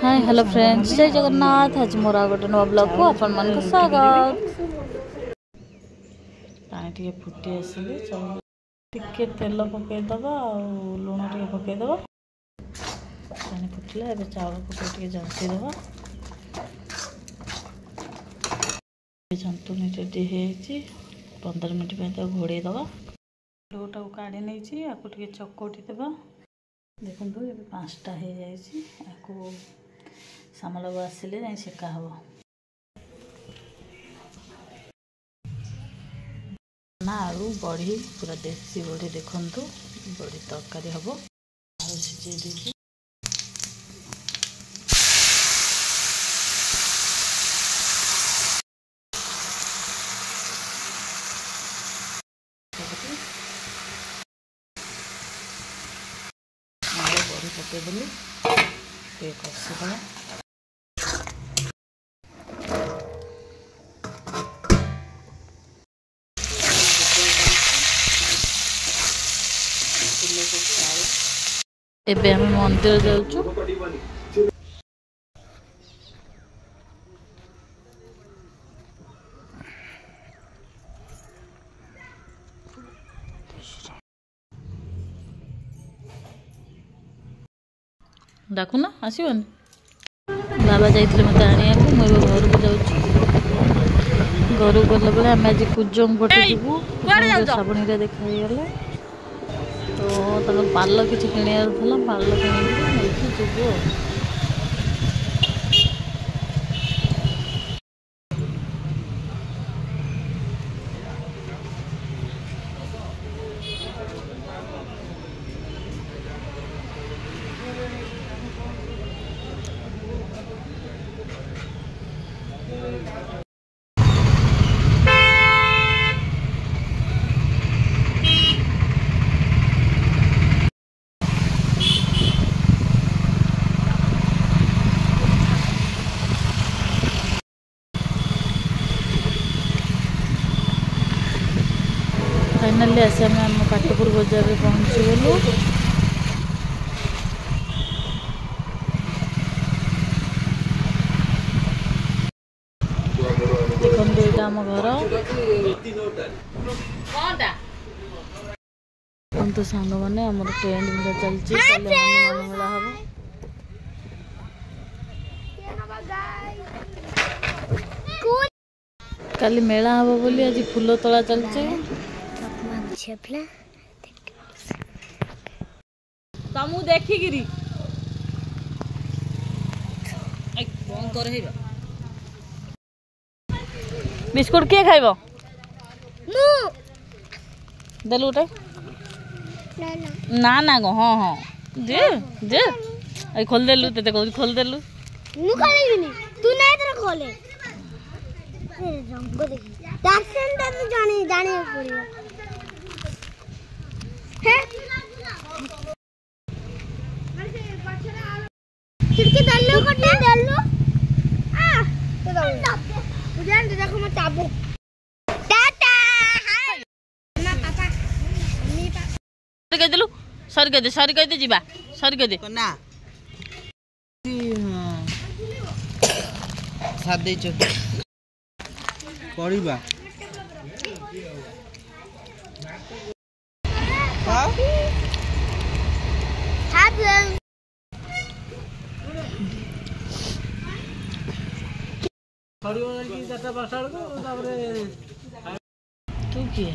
Hi hello friends, जय जगन्नाथ। आज मोर गोटे नुआ ब्लॉग को आपण मन को स्वागत। पानी टिके फुटी आसिले टिके तेल पकईदबा और लुण टिके पकईदबा। पानी फुटला ए चाउल पकई जंती दबा। जंतुनी रेडी है 15 मिनट पे घोड़े दबा। लोटा काढ़ी नहीं आपको चकोटी देवा। देखो ये 5टा हो जाए सामल आसिले जाए सेका हम ना आलू बड़ी पूरा देसी बड़ी। देखु बड़ी तरकारी हम आलू सीझे दे बड़ी पकईदेली कषिदा। एबे हम मंदिर जाऊँ। डाकुना आसबन बाबा जाइए मत आने मुझे घर को जाऊँ। घर को गला बेले आम आज कुजंग पटे जीवु श्रावणी देखा गला तो पार्ल किसी किणा पार्ल कि जीवु। फाइनाली आस आम काटपुर बजार में पहुँची गलु। देखो यहाँ आम घर तो सांग मैंने आम टेंट मेला चलती मेला हम काली मेला हम बोली आज फूल तोड़ा चलचे। तमु देखिगिरी बिस्कुट किए खाइब देलु उठे ना ना गो हाँ हाँ दे दे आई खोल देलु ते कहू खोल देलु मु खोलेबिनी तू नहीं तेरे खोले रंग देखी दर्शन तो जाने जाने पड़ेगा है खिड़की दल्लो कटे दल्लो आ तो दो बुझान दे देखो मत आबो टाटा हाय ना पापा मम्मी पापा कह देलु सर कह दे जीवा सर कह दे ना साथ दे चो पड़ीबा हां हाथ पड़ीबा की 4टा 5टा को तापरे तू किए